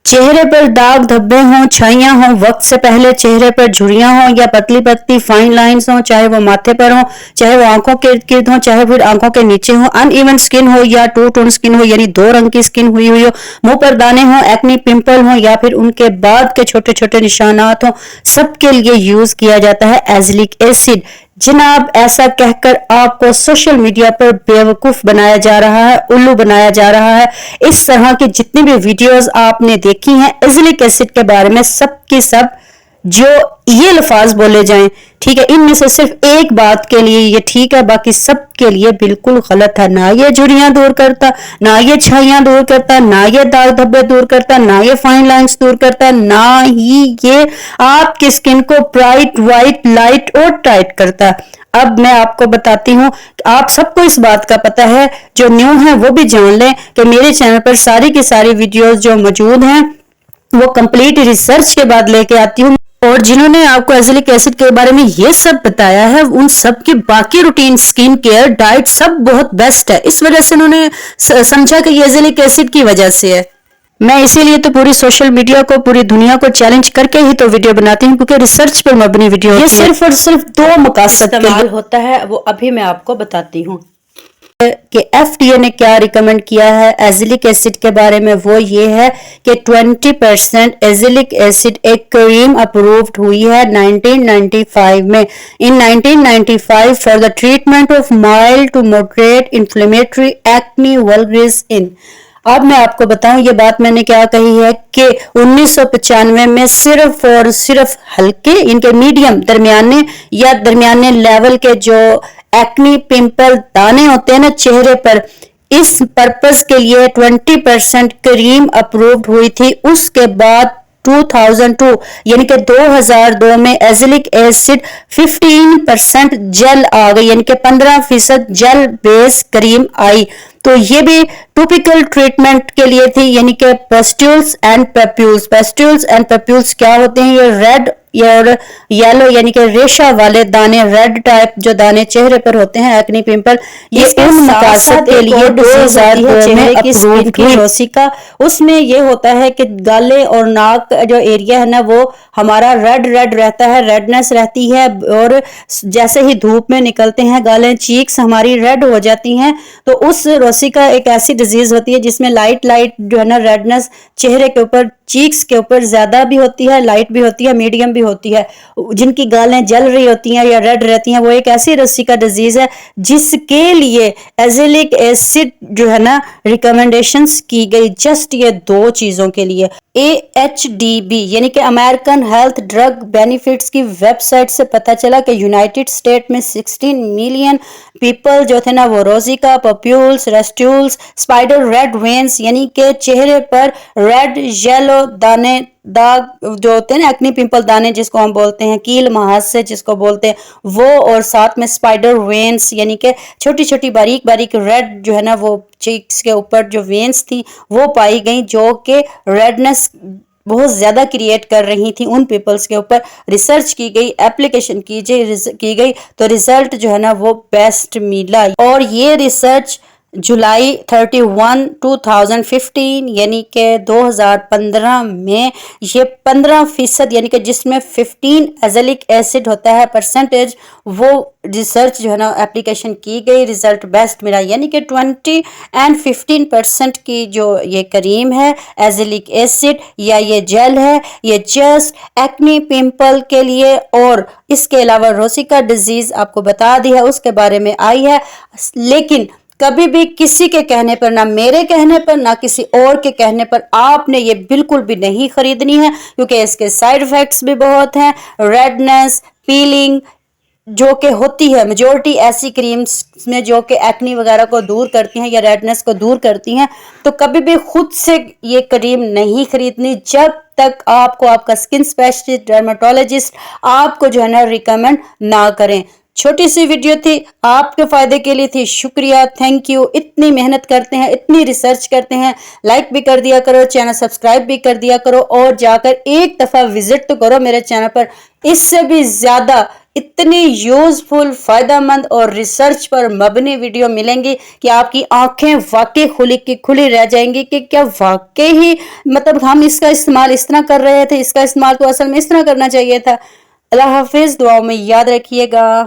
चेहरे पर दाग धब्बे हों, छाइयां हों, वक्त से पहले चेहरे पर झुर्रियां हों या पतली पतली फाइन लाइंस हों, चाहे वो माथे पर हो, चाहे वो आंखों के इर्द गिर्द हो, चाहे फिर आंखों के नीचे हो, अनइवन स्किन हो या टू टोन स्किन हो यानी दो रंग की स्किन हुई हुई हो, मुंह पर दाने हो, एक्नी पिंपल हो या फिर उनके बाद के छोटे छोटे निशानात हो, सबके लिए यूज किया जाता है एजिलिक एसिड। जनाब, ऐसा कहकर आपको सोशल मीडिया पर बेवकूफ बनाया जा रहा है, उल्लू बनाया जा रहा है। इस तरह की जितनी भी वीडियोस आपने देखी हैं एजिलिक एसिड के बारे में, सब की सब जो ये लफाज बोले जाएं, ठीक है, इनमें से सिर्फ एक बात के लिए ये ठीक है, बाकी सब के लिए बिल्कुल गलत है। ना ये झुर्रियां दूर करता, ना ये छाइयां दूर करता, ना ये दाग धब्बे दूर करता, ना ये फाइन लाइंस दूर करता, ना ही ये आपकी स्किन को ब्राइट, वाइट, लाइट और टाइट करता। अब मैं आपको बताती हूँ, आप सबको इस बात का पता है, जो न्यू है वो भी जान लें कि मेरे चैनल पर सारी की सारी वीडियोस जो मौजूद हैं वो कंप्लीट रिसर्च के बाद लेके आती हूँ, और जिन्होंने आपको एजिलिक एसिड के बारे में ये सब बताया है उन सब की बाकी रूटीन, स्किन केयर, डाइट सब बहुत बेस्ट है। इस वजह से उन्होंने समझा कि ये एजिलिक एसिड की वजह से है। मैं इसीलिए तो पूरी सोशल मीडिया को, पूरी दुनिया को चैलेंज करके ही तो वीडियो बनाती हूँ, क्योंकि रिसर्च पर मबनी वीडियो ये सिर्फ और सिर्फ दो मकसद के लिए होता है, वो अभी मैं आपको बताती हूँ कि एफडीए ने क्या रिकमेंड किया है एजिलिक एसिड के बारे में। वो ये है कि 20% एजिलिक एसिड एक क्रीम अप्रूव्ड हुई है 1995 में। In 1995 for the treatment of mild to moderate inflammatory acne vulgaris in. अब मैं आपको बताऊं, ये बात मैंने क्या कही है कि 1995 में सिर्फ और सिर्फ हल्के, इनके मीडियम, दरमियाने या दरमियाने लेवल के जो एक्नी पिंपल दाने होते हैं ना चेहरे पर, इस पर्पस के लिए 20% क्रीम अप्रूव्ड हुई थी। उसके बाद 2002 यानी कि 2002 में एजिलिक एसिड 15% जेल आ गई, यानी कि 15% जेल बेस क्रीम आई। तो ये भी टॉपिकल ट्रीटमेंट के लिए थी, यानी कि pustules and papules. Pustules and papules क्या होते हैं? ये रेड और येलो यानी कि रेशा वाले दाने, रेड टाइप जो दाने चेहरे पर होते हैं, एक्नी पिंपल, ये उन मकसद के लिए 2002 में अप्रूव्ड हुई। रोसिका, उसमें ये होता है कि गाले और नाक जो एरिया है ना वो हमारा रेड रेड रहता है, रेडनेस रहती है, और जैसे ही धूप में निकलते हैं गालें, चीक्स हमारी रेड हो जाती हैं। तो उस रोसिका एक ऐसी डिजीज होती है जिसमें लाइट लाइट जो है ना रेडनेस चेहरे के ऊपर, चीक्स के ऊपर ज्यादा भी होती है, लाइट भी होती है, मीडियम भी होती है। जिनकी गालें जल रही होती हैं या रेड रहती हैं, वो एक ऐसी रोसिका डिजीज है जिसके लिए एजिलिक एसिड जो है ना रिकमेंडेशंस की गई जस्ट ये दो चीजों के लिए। AHDB यानी कि अमेरिकन हेल्थ ड्रग बेनिफिट्स की वेबसाइट से पता चला कि यूनाइटेड स्टेट में 16 मिलियन पीपल जो थे ना वो रोसिका, पप्यूल्स, रेस्ट्यूल्स, स्पाइडर रेड वेन्स यानी कि चेहरे पर रेड येलो दाने, दाग जो होते हैं ना एक्नी पिंपल दाने जिसको हम बोलते हैं, कील महासे जिसको बोलते हैं वो, और साथ में स्पाइडर वेन्स यानी कि छोटी छोटी बारीक बारीक रेड जो है ना वो चीक्स के ऊपर जो वेन्स थी वो पाई गई, जो कि रेडनेस बहुत ज्यादा क्रिएट कर रही थी उन पीपल्स के ऊपर। रिसर्च की गई, एप्लीकेशन की गई तो रिजल्ट जो है ना वो बेस्ट मिला। और ये रिसर्च जुलाई 31, 2015 यानी कि 2015 में ये 15% यानी कि जिसमें 15 एजिलिक एसिड होता है परसेंटेज, वो रिसर्च जो है ना एप्लीकेशन की गई, रिजल्ट बेस्ट मिला। यानी कि 20 एंड 15% की जो ये क्रीम है एजिलिक एसिड या ये जेल है, ये जस्ट एक्नी पिंपल के लिए, और इसके अलावा रोसिका डिजीज आपको बता दी है उसके बारे में आई है। लेकिन कभी भी किसी के कहने पर, ना मेरे कहने पर, ना किसी और के कहने पर आपने ये बिल्कुल भी नहीं खरीदनी है, क्योंकि इसके साइड इफेक्ट्स भी बहुत हैं। रेडनेस, पीलिंग जो कि होती है मेजोरिटी ऐसी क्रीम्स में जो कि एक्नी वगैरह को दूर करती हैं या रेडनेस को दूर करती हैं, तो कभी भी खुद से ये क्रीम नहीं खरीदनी जब तक आपको आपका स्किन स्पेशलिस्ट, डर्मेटोलॉजिस्ट आपको जो है ना रिकमेंड ना करें। छोटी सी वीडियो थी, आपके फायदे के लिए थी। शुक्रिया, थैंक यू। इतनी मेहनत करते हैं, इतनी रिसर्च करते हैं, लाइक भी कर दिया करो, चैनल सब्सक्राइब भी कर दिया करो, और जाकर एक दफा विजिट तो करो मेरे चैनल पर। इससे भी ज्यादा اتنے یوزفل، فائدہ مند اور ریسرچ پر مبنی ویڈیو ملیں گی کہ آپ کی آنکھیں واقعی کھلی کی کھلی رہ جائیں گی کہ کیا واقعی ہی مطلب ہم اس کا استعمال اس طرح کر رہے تھے، اس کا استعمال تو اصل میں اس طرح کرنا چاہیے تھا۔ اللہ حافظ، دعاؤں میں یاد رکھیے گا۔